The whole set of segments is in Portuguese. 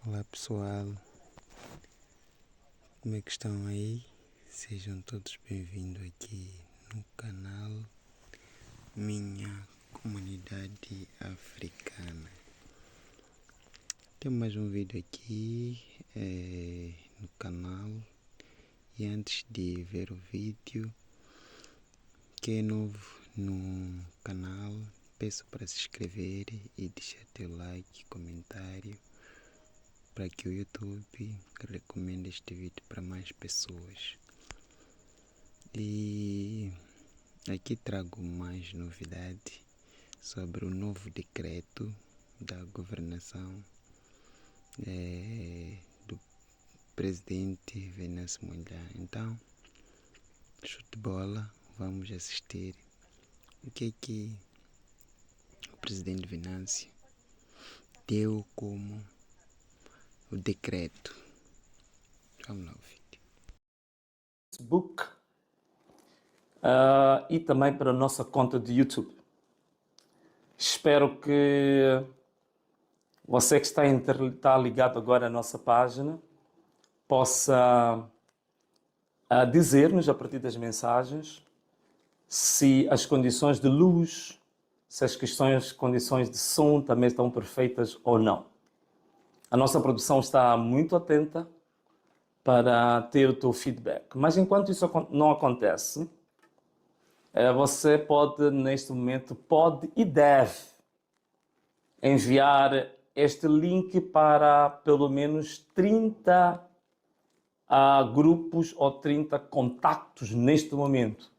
Olá pessoal, como é que estão aí? Sejam todos bem-vindos aqui no canal Minha Comunidade Africana. Tem mais um vídeo aqui no canal e antes de ver o vídeo, quem é novo no canal, peço para se inscrever e deixar teu like, comentário, para que o YouTube recomende este vídeo para mais pessoas. E aqui trago mais novidade sobre o novo decreto da governação do presidente Venâncio Mondlane. Então, show de bola, vamos assistir o que o presidente Venâncio deu como o decreto. Vamos lá, o vídeo. Facebook e também para a nossa conta de YouTube. Espero que você que está ligado agora à nossa página possa dizer-nos a partir das mensagens se as condições de luz, se as condições de som também estão perfeitas ou não. A nossa produção está muito atenta para ter o teu feedback. Mas enquanto isso não acontece, você pode, neste momento, pode e deve enviar este link para pelo menos 30 grupos ou 30 contactos neste momento.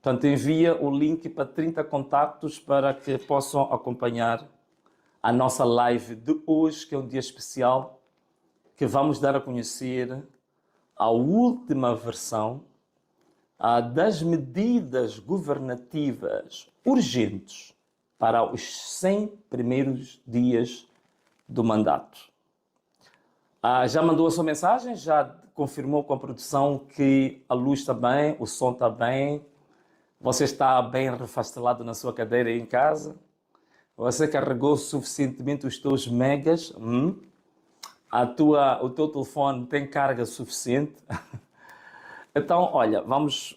Portanto, envia o link para 30 contactos para que possam acompanhar a nossa live de hoje, que é um dia especial, que vamos dar a conhecer a última versão das medidas governativas urgentes para os 100 primeiros dias do mandato. Já mandou a sua mensagem? Já confirmou com a produção que a luz está bem, o som está bem, você está bem refastelado na sua cadeira aí em casa? Você carregou suficientemente os teus megas? O teu telefone tem carga suficiente? Então, olha, vamos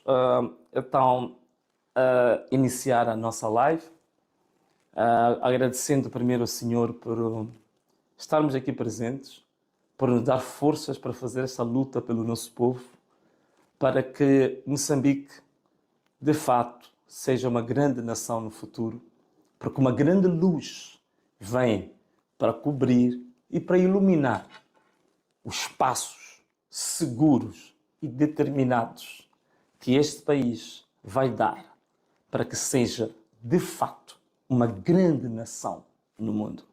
iniciar a nossa live, agradecendo primeiro ao Senhor por estarmos aqui presentes, por nos dar forças para fazer essa luta pelo nosso povo, para que Moçambique, de fato, seja uma grande nação no futuro, porque uma grande luz vem para cobrir e para iluminar os espaços seguros e determinados que este país vai dar para que seja, de fato, uma grande nação no mundo.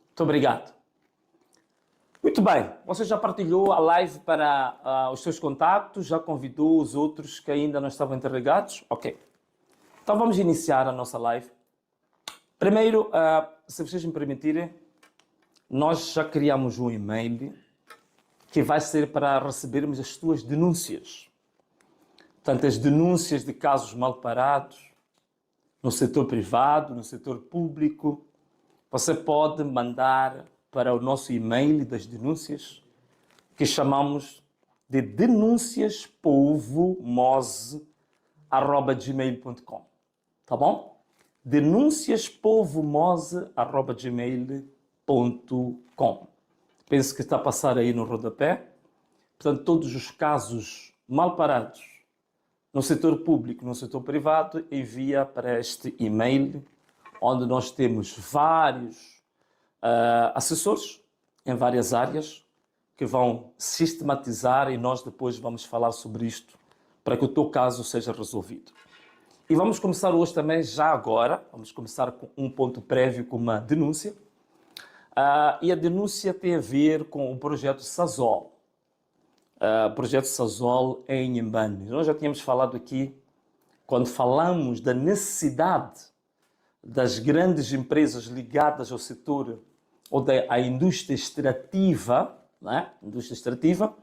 Muito obrigado. Muito bem, você já partilhou a live para os seus contactos, já convidou os outros que ainda não estavam interligados? Ok. Então vamos iniciar a nossa live. Primeiro, se vocês me permitirem, nós já criamos um e-mail que vai ser para recebermos as suas denúncias. Portanto, as denúncias de casos mal parados, no setor privado, no setor público, você pode mandar para o nosso e-mail das denúncias, que chamamos de denunciaspovomose@gmail.com. Tá bom? denunciaspovomose@gmail.com. Penso que está a passar aí no rodapé. Portanto, todos os casos mal parados no setor público, no setor privado, envia para este e-mail, onde nós temos vários assessores em várias áreas que vão sistematizar e nós depois vamos falar sobre isto para que o teu caso seja resolvido. E vamos começar hoje também, já agora, vamos começar com um ponto prévio, com uma denúncia. E a denúncia tem a ver com o projeto Sazol. O projeto Sazol em Inhambane. Nós já tínhamos falado aqui, quando falamos da necessidade das grandes empresas ligadas ao setor ou à indústria extrativa, né? Indústria extrativa,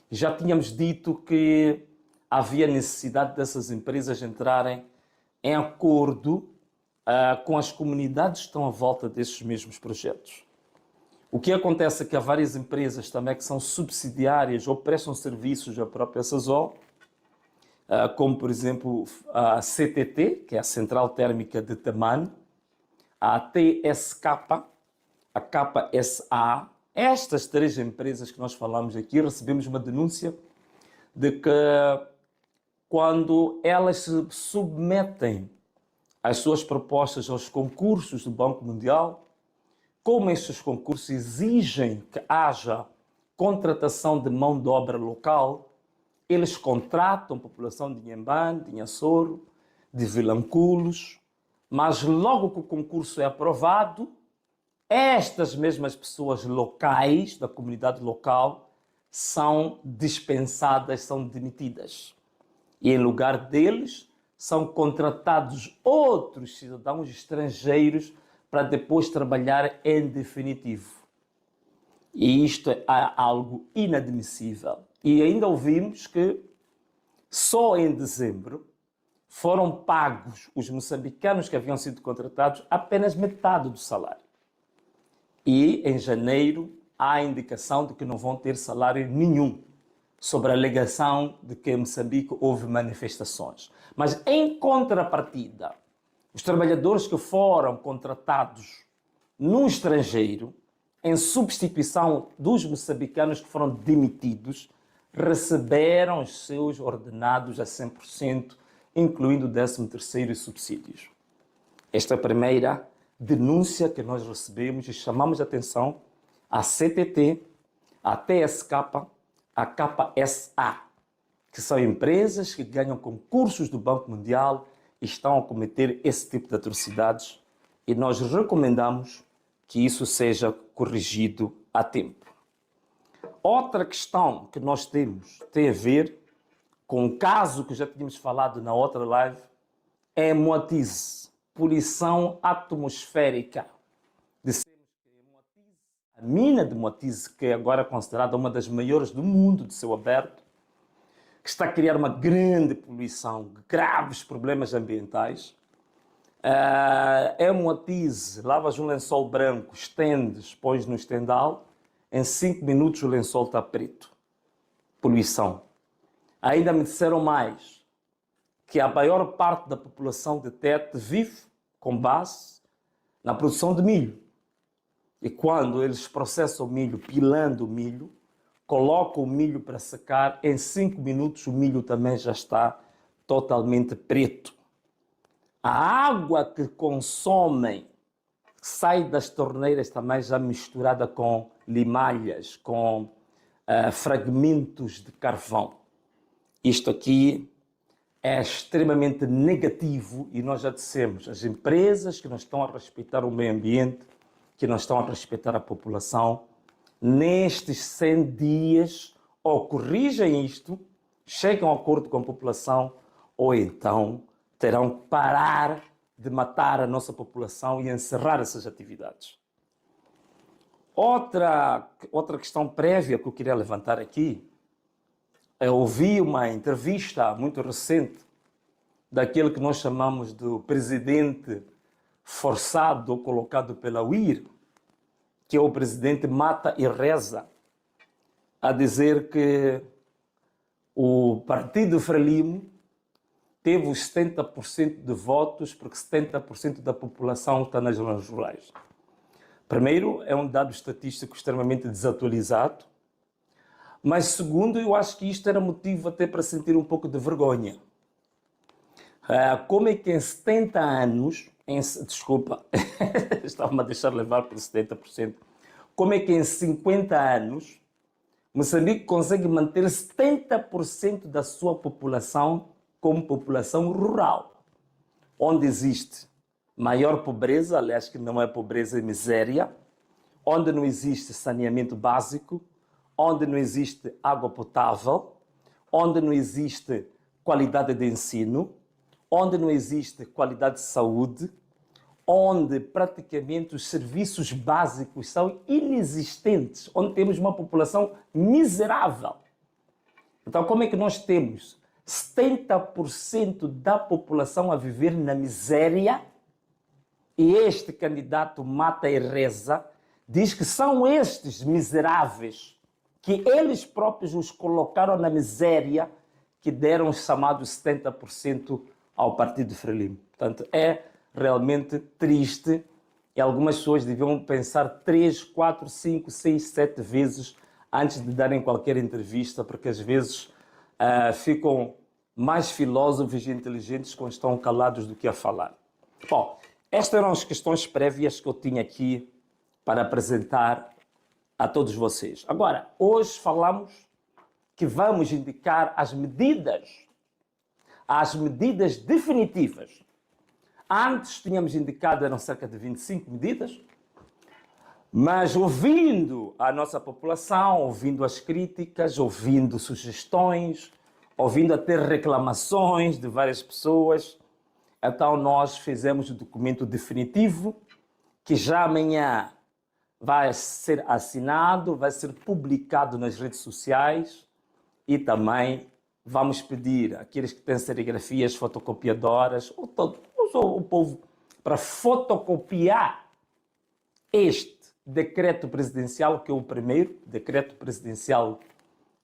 já tínhamos dito que havia necessidade dessas empresas entrarem em acordo com as comunidades que estão à volta desses mesmos projetos. O que acontece é que há várias empresas também que são subsidiárias ou prestam serviços à própria Sasol, como, por exemplo, a CTT, que é a Central Térmica de Taman, a TSK, a KSA. Estas três empresas que nós falamos aqui, recebemos uma denúncia de que quando elas se submetem as suas propostas aos concursos do Banco Mundial, como estes concursos exigem que haja contratação de mão de obra local, eles contratam a população de Inhambane, de Inhassoro, de Vilanculos, mas logo que o concurso é aprovado, estas mesmas pessoas locais, da comunidade local, são dispensadas, são demitidas. E em lugar deles, são contratados outros cidadãos estrangeiros para depois trabalhar em definitivo. E isto é algo inadmissível. E ainda ouvimos que só em dezembro foram pagos os moçambicanos que haviam sido contratados apenas metade do salário. E em janeiro há a indicação de que não vão ter salário nenhum, sobre a alegação de que em Moçambique houve manifestações. Mas em contrapartida, os trabalhadores que foram contratados no estrangeiro, em substituição dos moçambicanos que foram demitidos, receberam os seus ordenados a 100%, incluindo o 13º e subsídios. Esta é a primeira denúncia que nós recebemos e chamamos a atenção à CTT, à TSK, à KSA, que são empresas que ganham concursos do Banco Mundial e estão a cometer esse tipo de atrocidades, e nós recomendamos que isso seja corrigido a tempo. Outra questão que nós temos tem a ver com um caso que já tínhamos falado na outra live, é Moatize, poluição atmosférica. Dissemos que a mina de Moatize, que é agora considerada uma das maiores do mundo de céu aberto, que está a criar uma grande poluição, graves problemas ambientais. É Moatize, lavas um lençol branco, estendes, pões no estendal, em 5 minutos o lençol está preto. Poluição. Ainda me disseram mais, que a maior parte da população de Tete vive com base na produção de milho. E quando eles processam o milho, pilando o milho, colocam o milho para secar, em 5 minutos o milho também já está totalmente preto. A água que consomem sai das torneiras também já misturada com limalhas, com fragmentos de carvão. Isto aqui é extremamente negativo e nós já dissemos, as empresas que não estão a respeitar o meio ambiente, que não estão a respeitar a população, nestes 100 dias ou corrigem isto, chegam a acordo com a população, ou então terão que parar de matar a nossa população e encerrar essas atividades. Outra questão prévia que eu queria levantar aqui, eu ouvi uma entrevista muito recente daquele que nós chamamos de presidente forçado ou colocado pela UIR, que é o presidente Mata e Reza, a dizer que o Partido Frelimo teve os 70% de votos porque 70% da população está nas zonas rurais. Primeiro, é um dado estatístico extremamente desatualizado, mas segundo, eu acho que isto era motivo até para sentir um pouco de vergonha. Como é que em 70 anos, desculpa, estava-me a deixar levar por 70%, como é que em 50 anos Moçambique consegue manter 70% da sua população como população rural, onde existe maior pobreza, aliás que não é pobreza, é miséria, onde não existe saneamento básico, onde não existe água potável, onde não existe qualidade de ensino, onde não existe qualidade de saúde, onde praticamente os serviços básicos são inexistentes, onde temos uma população miserável. Então, como é que nós temos 70% da população a viver na miséria e este candidato Mata e Reza diz que são estes miseráveis que eles próprios os colocaram na miséria que deram os chamados 70% ao Partido Frelimo. Portanto, é realmente triste e algumas pessoas deviam pensar 3, 4, 5, 6, 7 vezes antes de darem qualquer entrevista, porque às vezes ficam mais filósofos e inteligentes quando estão calados do que a falar. Bom, estas eram as questões prévias que eu tinha aqui para apresentar a todos vocês. Agora, hoje falamos que vamos indicar as medidas definitivas. Antes tínhamos indicado, eram cerca de 25 medidas, mas ouvindo a nossa população, ouvindo as críticas, ouvindo sugestões, ouvindo até reclamações de várias pessoas, então nós fizemos o documento definitivo, que já amanhã vai ser assinado, vai ser publicado nas redes sociais e também vamos pedir àqueles que têm serigrafias fotocopiadoras, o povo, para fotocopiar este decreto presidencial, que é o primeiro, decreto presidencial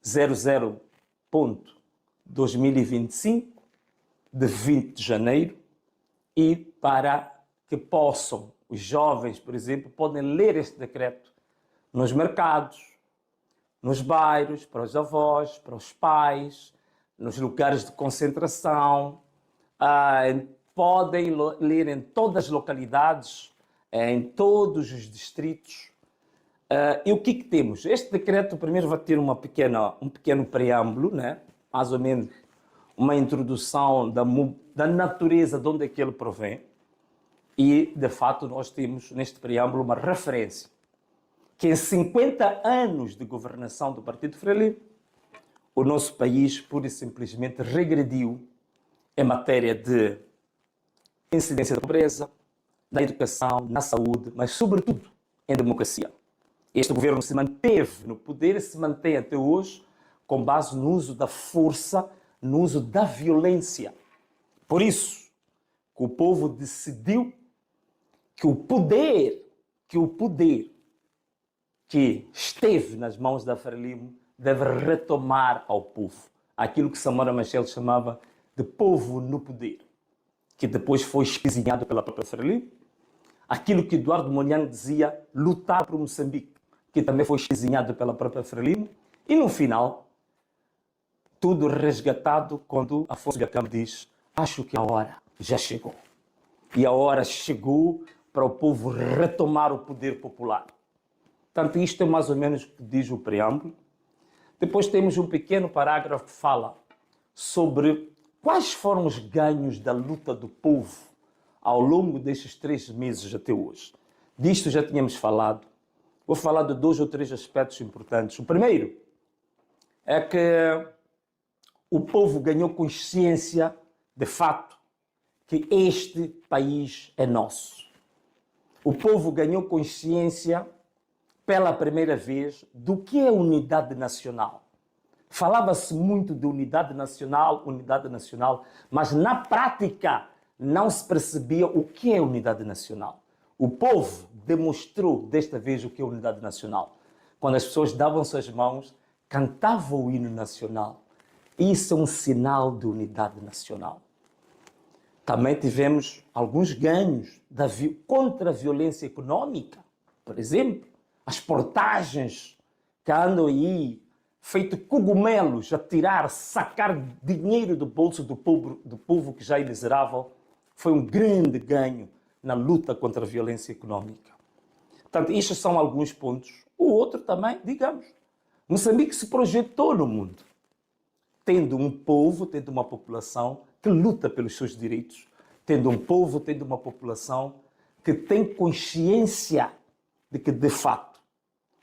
00.2025, de 20 de janeiro, e para que possam, os jovens, por exemplo, podem ler este decreto nos mercados, nos bairros, para os avós, para os pais, nos lugares de concentração, podem ler em todas as localidades, em todos os distritos. E o que temos? Este decreto primeiro vai ter um pequeno preâmbulo, né? Mais ou menos uma introdução da natureza de onde é que ele provém. E, de fato, nós temos neste preâmbulo uma referência que em 50 anos de governação do Partido Frelimo, o nosso país pura e simplesmente regrediu em matéria de incidência da pobreza, da educação, na saúde, mas sobretudo em democracia. Este governo se manteve no poder e se mantém até hoje com base no uso da força, no uso da violência. Por isso que o povo decidiu que o poder que esteve nas mãos da Frelimo deve retomar ao povo aquilo que Samora Machel chamava de povo no poder, que depois foi espezinhado pela própria Frelimo, aquilo que Eduardo Mondlane dizia, lutar por Moçambique, que também foi espezinhado pela própria Frelimo, e no final, tudo resgatado quando Afonso Dhlakama diz: acho que a hora já chegou. E a hora chegou para o povo retomar o poder popular. Portanto, isto é mais ou menos o que diz o preâmbulo. Depois temos um pequeno parágrafo que fala sobre quais foram os ganhos da luta do povo ao longo destes 3 meses até hoje. Disto já tínhamos falado. Vou falar de 2 ou 3 aspectos importantes. O primeiro é que o povo ganhou consciência, de fato, que este país é nosso. O povo ganhou consciência pela primeira vez do que é unidade nacional. Falava-se muito de unidade nacional, mas na prática não se percebia o que é unidade nacional. O povo demonstrou desta vez o que é unidade nacional. Quando as pessoas davam suas mãos, cantavam o hino nacional. Isso é um sinal de unidade nacional. Também tivemos alguns ganhos contra a violência econômica. Por exemplo, as portagens que andam aí, feito cogumelos, a sacar dinheiro do bolso do povo que já é miserável, foi um grande ganho na luta contra a violência econômica. Portanto, estes são alguns pontos. O outro também, digamos, Moçambique se projetou no mundo, tendo um povo, tendo uma população que luta pelos seus direitos, tendo um povo, tendo uma população que tem consciência de que, de fato,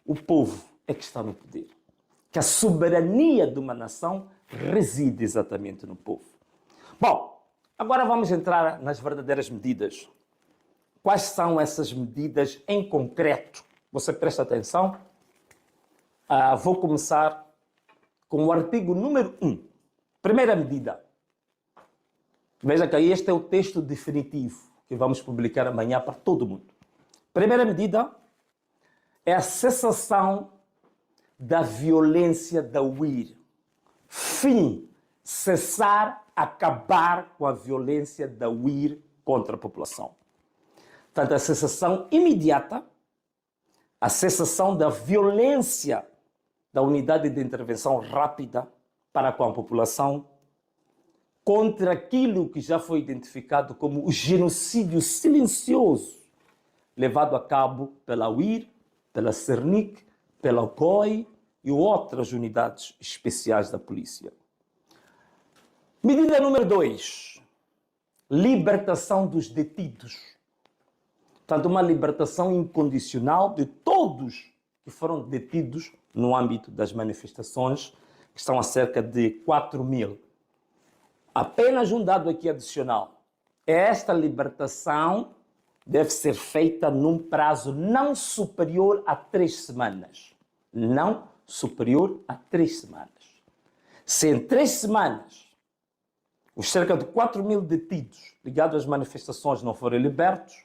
o povo é que está no poder. Que a soberania de uma nação reside exatamente no povo. Bom, agora vamos entrar nas verdadeiras medidas. Quais são essas medidas em concreto? Você presta atenção? Vou começar com o artigo número 1. Primeira medida. Veja que este é o texto definitivo que vamos publicar amanhã para todo mundo. Primeira medida é a cessação da violência da UIR. Fim, cessar, acabar com a violência da UIR contra a população. Portanto, a cessação imediata, a cessação da violência da unidade de intervenção rápida para com a população, contra aquilo que já foi identificado como o genocídio silencioso levado a cabo pela UIR, pela Cernic, pela COI e outras unidades especiais da polícia. Medida número 2, libertação dos detidos. Portanto, uma libertação incondicional de todos que foram detidos no âmbito das manifestações, que estão a cerca de 4.000. Apenas um dado aqui adicional. Esta libertação deve ser feita num prazo não superior a 3 semanas. Não superior a 3 semanas. Se em 3 semanas os cerca de 4.000 detidos ligados às manifestações não forem libertos,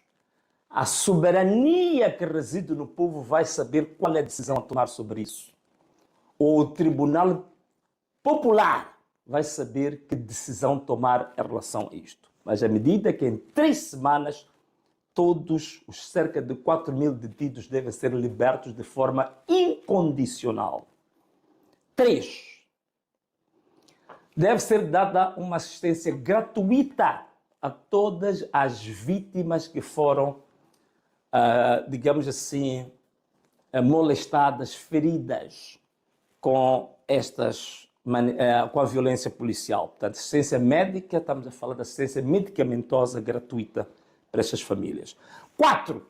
a soberania que reside no povo vai saber qual é a decisão a tomar sobre isso. Ou o Tribunal Popular vai saber que decisão tomar em relação a isto. Mas à medida que em 3 semanas todos os cerca de 4.000 detidos devem ser libertos de forma incondicional. 3. Deve ser dada uma assistência gratuita a todas as vítimas que foram, digamos assim, molestadas, feridas com com a violência policial. Portanto, assistência médica, estamos a falar de assistência medicamentosa gratuita para essas famílias. 4.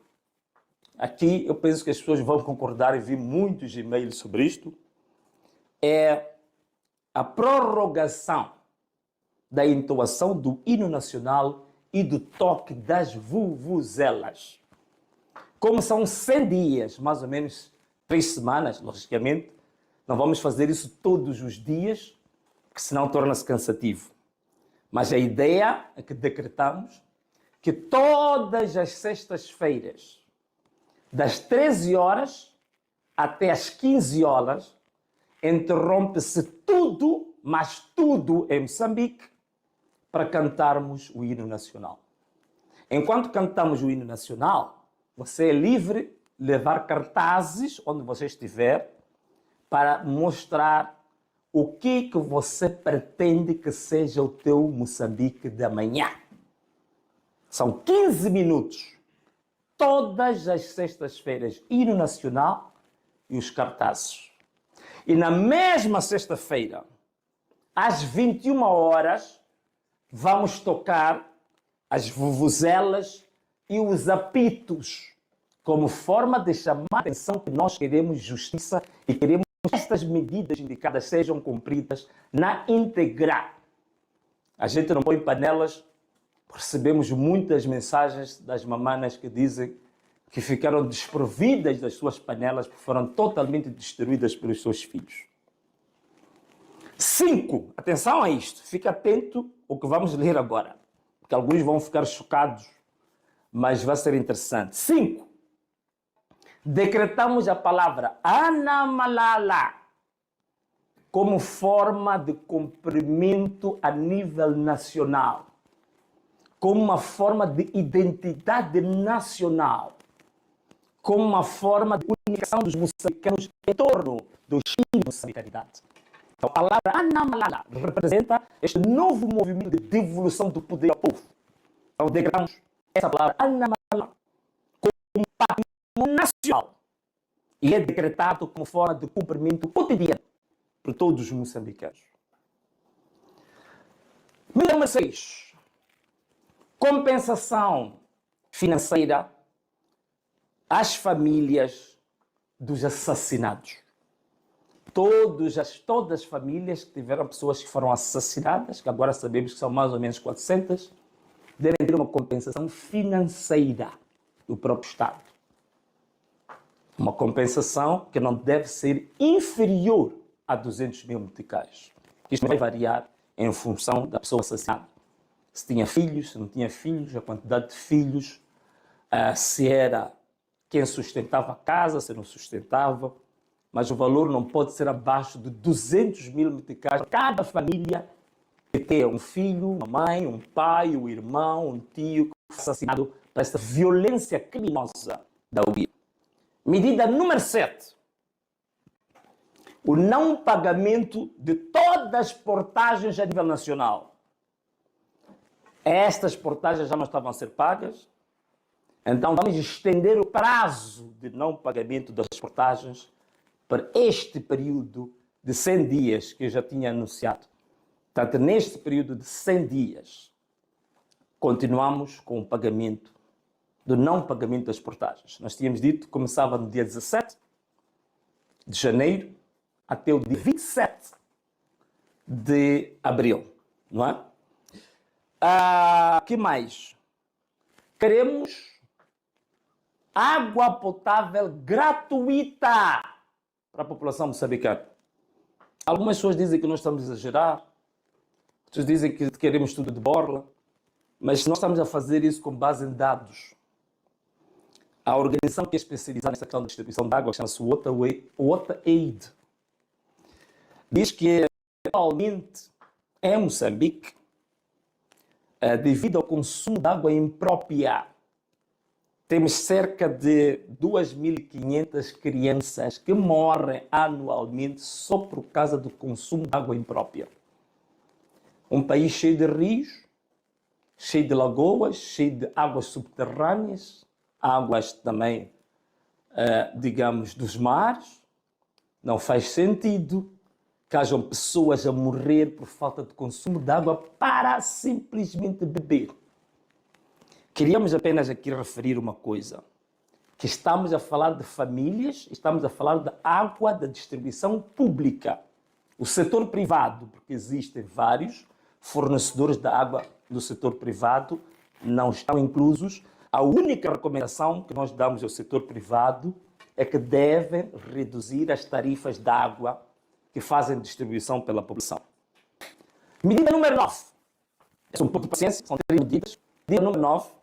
Aqui eu penso que as pessoas vão concordar e vi muitos e-mails sobre isto. É a prorrogação da entoação do hino nacional e do toque das vuvuzelas. Como são 100 dias, mais ou menos 3 semanas, logicamente, não vamos fazer isso todos os dias, porque senão torna-se cansativo. Mas a ideia é que decretamos que todas as sextas-feiras, das 13 horas até às 15 horas, interrompe-se tudo, mas tudo em Moçambique, para cantarmos o hino nacional. Enquanto cantamos o hino nacional, você é livre de levar cartazes onde você estiver para mostrar o que você pretende que seja o teu Moçambique de amanhã. São 15 minutos, todas as sextas-feiras, hino nacional e os cartazes. E na mesma sexta-feira, às 21 horas, vamos tocar as vuvuzelas e os apitos, como forma de chamar a atenção que nós queremos justiça e queremos que estas medidas indicadas sejam cumpridas na íntegra. A gente não põe panelas. Recebemos muitas mensagens das mamanas que dizem que ficaram desprovidas das suas panelas porque foram totalmente destruídas pelos seus filhos. 5. Atenção a isto. Fica atento ao que vamos ler agora, porque alguns vão ficar chocados, mas vai ser interessante. 5. Decretamos a palavra Anamalala como forma de cumprimento a nível nacional, como uma forma de identidade nacional, como uma forma de unificação dos moçambicanos em torno do espírito de moçambicanidade. Então, a palavra Anamalala representa este novo movimento de devolução do poder ao povo. Então, declaramos essa palavra Anamalala como um patrimônio nacional e é decretado como forma de cumprimento cotidiano por todos os moçambicanos. Número 6. Compensação financeira às famílias dos assassinados. Todas as famílias que tiveram pessoas que foram assassinadas, que agora sabemos que são mais ou menos 400, devem ter uma compensação financeira do próprio Estado. Uma compensação que não deve ser inferior a 200 mil meticais. Isto vai variar em função da pessoa assassinada. Se tinha filhos, se não tinha filhos, a quantidade de filhos, se era quem sustentava a casa, se não sustentava, mas o valor não pode ser abaixo de 200 mil meticais para cada família que tenha um filho, uma mãe, um pai, um irmão, um tio que foi assassinado por esta violência criminosa da UBI. Medida número 7. O não pagamento de todas as portagens a nível nacional. Estas portagens já não estavam a ser pagas, então vamos estender o prazo de não pagamento das portagens para este período de 100 dias que eu já tinha anunciado. Portanto, neste período de 100 dias, continuamos com o pagamento do não pagamento das portagens. Nós tínhamos dito que começava no dia 17 de janeiro até o dia 27 de abril, não é? Que mais? Queremos água potável gratuita para a população moçambicana. Algumas pessoas dizem que nós estamos a exagerar, outros dizem que queremos tudo de borla, mas nós estamos a fazer isso com base em dados. A organização que é especializada nessa questão de distribuição de água, chama-se WaterAid, diz que atualmente em Moçambique, devido ao consumo de água imprópria, temos cerca de 2.500 crianças que morrem anualmente só por causa do consumo de água imprópria. Um país cheio de rios, cheio de lagoas, cheio de águas subterrâneas, águas também, digamos, dos mares. Não faz sentido que hajam pessoas a morrer por falta de consumo de água para simplesmente beber. Queríamos apenas aqui referir uma coisa, que estamos a falar de famílias, estamos a falar de água da distribuição pública. O setor privado, porque existem vários fornecedores de água do setor privado, não estão inclusos. A única recomendação que nós damos ao setor privado é que devem reduzir as tarifas de água que fazem distribuição pela população. Medida número 9. É um pouco de paciência, são 3 medidas. Medida número 9.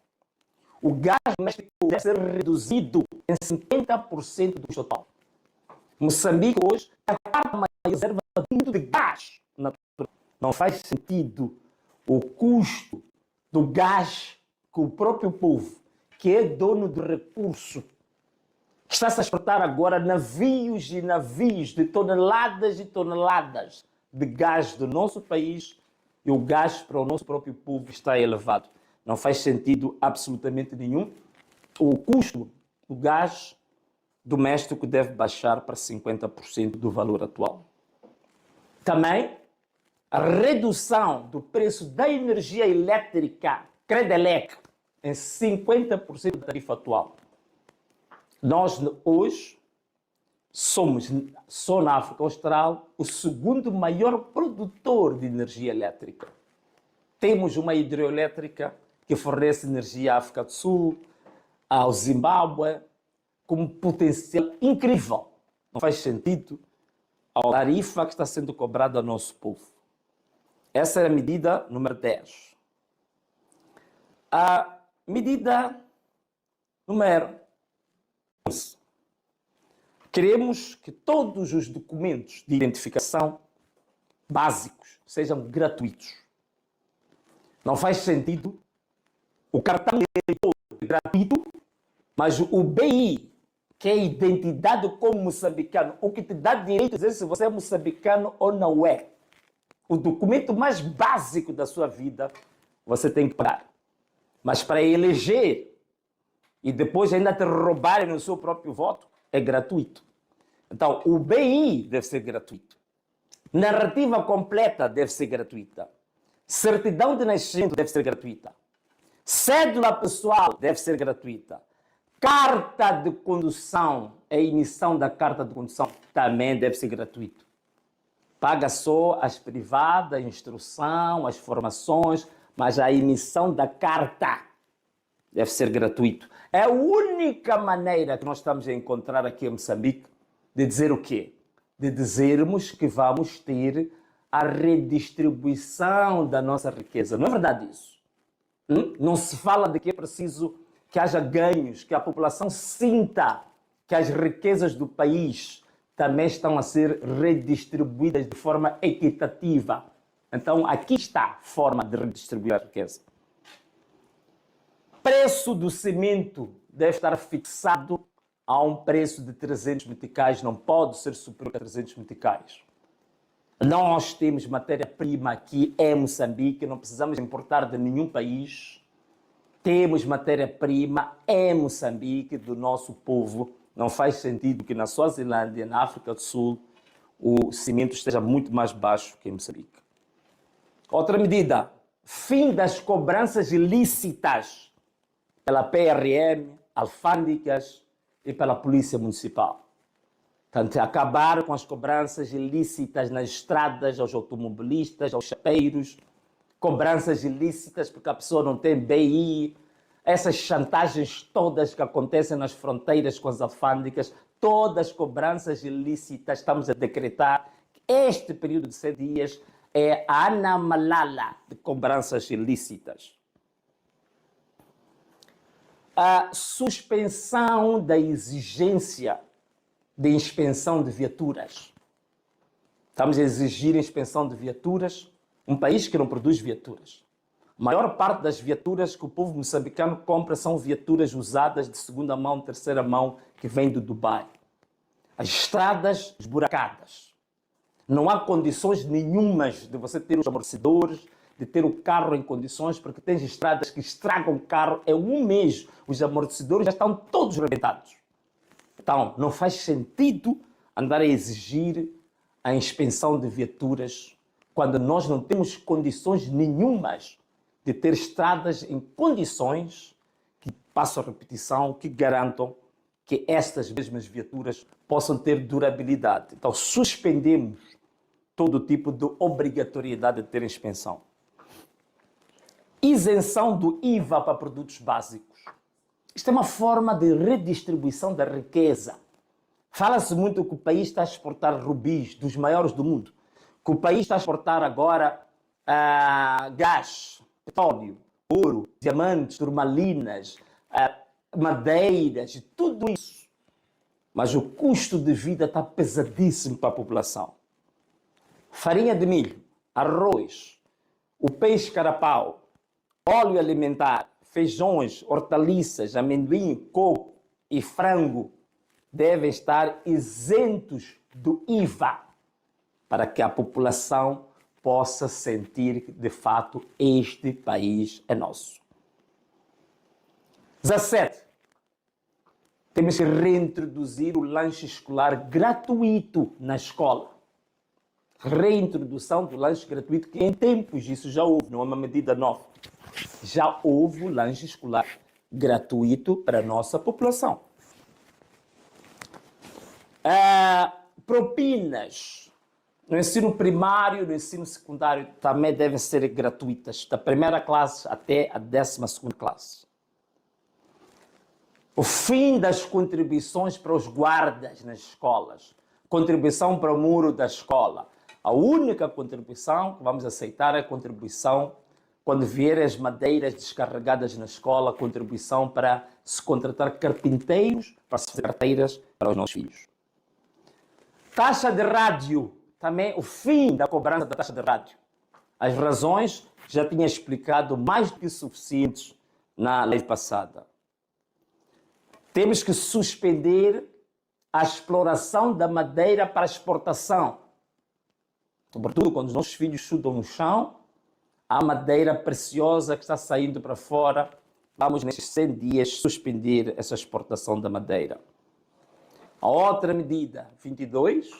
O gás doméstico deve ser reduzido em 50% do total. Moçambique hoje é a quarta maior reserva do mundo de gás natural. Não faz sentido o custo do gás que o próprio povo, que é dono do recurso, está-se a exportar agora navios e navios de toneladas e toneladas de gás do nosso país, e o gás para o nosso próprio povo está elevado. Não faz sentido absolutamente nenhum. O custo do gás doméstico deve baixar para 50% do valor atual. Também a redução do preço da energia elétrica, Credelec, em 50% da tarifa atual. Nós hoje somos, só na África Austral, o segundo maior produtor de energia elétrica. Temos uma hidroelétrica que fornece energia à África do Sul, ao Zimbábue, com um potencial incrível. Não faz sentido a tarifa que está sendo cobrada ao nosso povo. Essa é a medida número 10. A medida número 11. Queremos que todos os documentos de identificação básicos sejam gratuitos. Não faz sentido o cartão de eleitor gratuito, mas o BI, que é a identidade como moçambicano, o que te dá direito a dizer se você é moçambicano ou não é. O documento mais básico da sua vida, você tem que pagar. Mas para eleger e depois ainda te roubarem no seu próprio voto, é gratuito. Então, o BI deve ser gratuito. Narrativa completa deve ser gratuita. Certidão de nascimento deve ser gratuita. Cédula pessoal deve ser gratuita. Carta de condução, a emissão da carta de condução também deve ser gratuito. Paga só as privadas, a instrução, as formações, mas a emissão da carta deve ser gratuito. É a única maneira que nós estamos a encontrar aqui em Moçambique de dizer o quê? De dizermos que vamos ter a redistribuição da nossa riqueza. Não é verdade isso? Não se fala de que é preciso que haja ganhos, que a população sinta que as riquezas do país também estão a ser redistribuídas de forma equitativa. Então, aqui está a forma de redistribuir a riqueza. Preço do cimento deve estar fixado a um preço de 300 meticais, não pode ser superior a 300 meticais. Nós temos matéria-prima aqui em Moçambique, não precisamos importar de nenhum país. Temos matéria-prima em Moçambique do nosso povo. Não faz sentido que na Suazilândia, na África do Sul, o cimento esteja muito mais baixo que em Moçambique. Outra medida, fim das cobranças ilícitas pela PRM, alfândegas e pela Polícia Municipal. Portanto, acabar com as cobranças ilícitas nas estradas, aos automobilistas, aos chapeiros, cobranças ilícitas porque a pessoa não tem BI, essas chantagens todas que acontecem nas fronteiras com as alfândegas, todas as cobranças ilícitas, estamos a decretar que este período de 100 dias é a Ana Malala de cobranças ilícitas. A suspensão da exigência de inspeção de viaturas. Estamos a exigir inspeção de viaturas, um país que não produz viaturas. A maior parte das viaturas que o povo moçambicano compra são viaturas usadas de segunda mão, terceira mão, que vêm do Dubai. As estradas esburacadas. Não há condições nenhumas de você ter os amortecedores, de ter o carro em condições, porque tem estradas que estragam o carro, é um mês, os amortecedores já estão todos rebentados. Então, não faz sentido andar a exigir a inspeção de viaturas quando nós não temos condições nenhumas de ter estradas em condições que, passo a repetição, que garantam que estas mesmas viaturas possam ter durabilidade. Então, suspendemos todo tipo de obrigatoriedade de ter inspeção. Isenção do IVA para produtos básicos. Isto é uma forma de redistribuição da riqueza. Fala-se muito que o país está a exportar rubis, dos maiores do mundo. Que o país está a exportar agora gás, petróleo, ouro, diamantes, turmalinas, madeiras, e tudo isso. Mas o custo de vida está pesadíssimo para a população. Farinha de milho, arroz, o peixe carapau, óleo alimentar, feijões, hortaliças, amendoim, coco e frango devem estar isentos do IVA para que a população possa sentir que, de fato, este país é nosso. 17. Temos que reintroduzir o lanche escolar gratuito na escola. Reintrodução do lanche gratuito, que em tempos isso já houve, não é uma medida nova. Já houve o lanche escolar gratuito para a nossa população. Propinas no ensino primário e no ensino secundário também devem ser gratuitas, da primeira classe até a 12ª classe. O fim das contribuições para os guardas nas escolas, contribuição para o muro da escola. A única contribuição que vamos aceitar é a contribuição quando vierem as madeiras descarregadas na escola, contribuição para se contratar carpinteiros, para se fazer carteiras para os nossos filhos. Taxa de rádio, também o fim da cobrança da taxa de rádio. As razões já tinha explicado mais do que suficientes na lei passada. Temos que suspender a exploração da madeira para exportação. Sobretudo quando os nossos filhos estudam no chão, há madeira preciosa que está saindo para fora. Vamos, nesses 100 dias, suspender essa exportação da madeira. A outra medida, 22,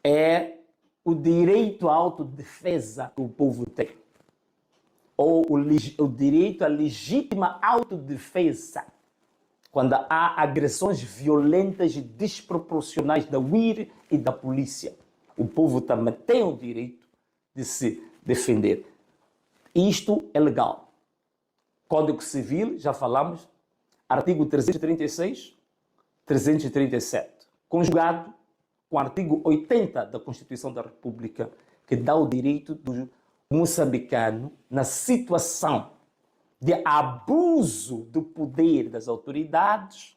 é o direito à autodefesa que o povo tem. Ou o direito à legítima autodefesa. Quando há agressões violentas e desproporcionais da UIR e da polícia. O povo também tem o direito de se defender. Isto é legal. Código Civil, já falamos, artigo 336, 337, conjugado com o artigo 80 da Constituição da República, que dá o direito do moçambicano, na situação de abuso do poder das autoridades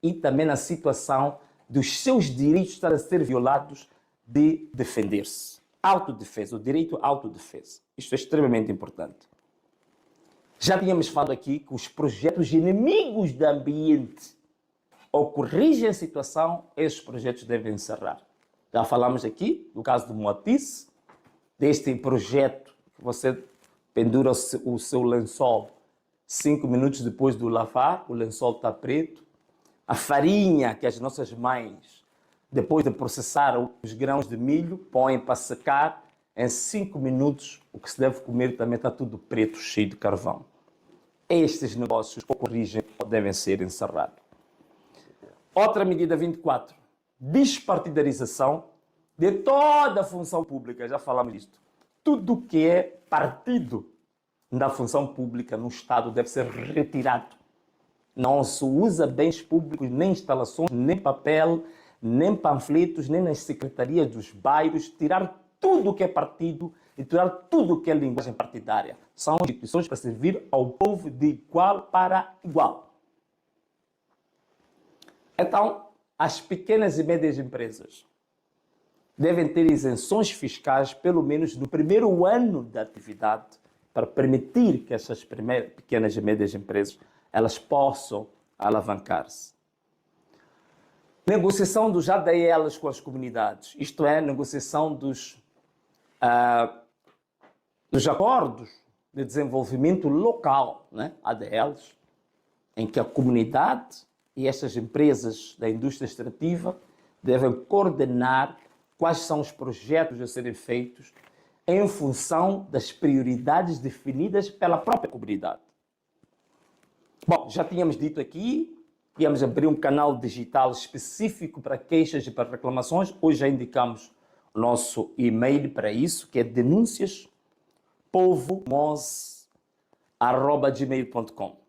e também na situação dos seus direitos estarem a ser violados de defender-se. Autodefesa, o direito à autodefesa. Isto é extremamente importante. Já tínhamos falado aqui que os projetos inimigos do ambiente ou corrigem a situação, esses projetos devem encerrar. Já falamos aqui do caso do Moatize, deste projeto que você pendura o seu lençol 5 minutos depois do lavar, o lençol está preto. A farinha que as nossas mães, depois de processar os grãos de milho, põem para secar, em 5 minutos o que se deve comer também está tudo preto, cheio de carvão. Estes negócios que corrigem devem ser encerrados. Outra medida 24, despartidarização de toda a função pública, já falamos disto. Tudo que é partido da função pública no Estado deve ser retirado. Não se usa bens públicos, nem instalações, nem papel, nem panfletos, nem nas secretarias dos bairros. Tirar tudo que é partido e tirar tudo que é linguagem partidária. São instituições para servir ao povo de igual para igual. Então, as pequenas e médias empresas devem ter isenções fiscais, pelo menos no primeiro ano da atividade, para permitir que essas pequenas e médias empresas elas possam alavancar-se. Negociação dos ADLs com as comunidades, isto é, negociação dos acordos de desenvolvimento local, né? ADLs, em que a comunidade e estas empresas da indústria extrativa devem coordenar quais são os projetos a serem feitos em função das prioridades definidas pela própria comunidade. Bom, já tínhamos dito aqui, íamos abrir um canal digital específico para queixas e para reclamações. Hoje já indicamos o nosso e-mail para isso, que é denuncias.povomoz@gmail.com.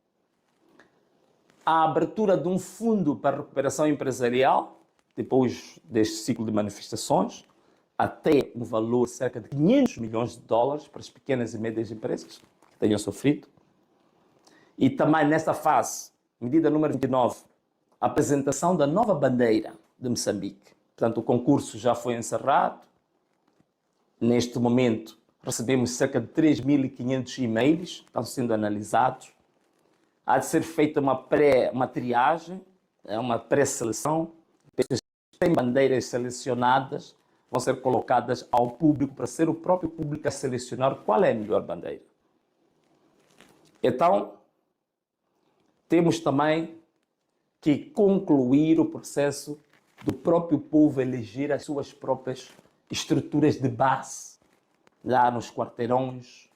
A abertura de um fundo para recuperação empresarial, depois deste ciclo de manifestações, até um valor de cerca de 500 milhões de dólares para as pequenas e médias empresas que tenham sofrido. E também nesta fase, medida número 29, a apresentação da nova bandeira de Moçambique. Portanto, o concurso já foi encerrado. Neste momento, recebemos cerca de 3.500 e-mails, estão sendo analisados. Há de ser feita uma triagem, uma pré-seleção. Tem bandeiras selecionadas, vão ser colocadas ao público para ser o próprio público a selecionar qual é a melhor bandeira. Então, temos também que concluir o processo do próprio povo eleger as suas próprias estruturas de base, lá nos quarteirões,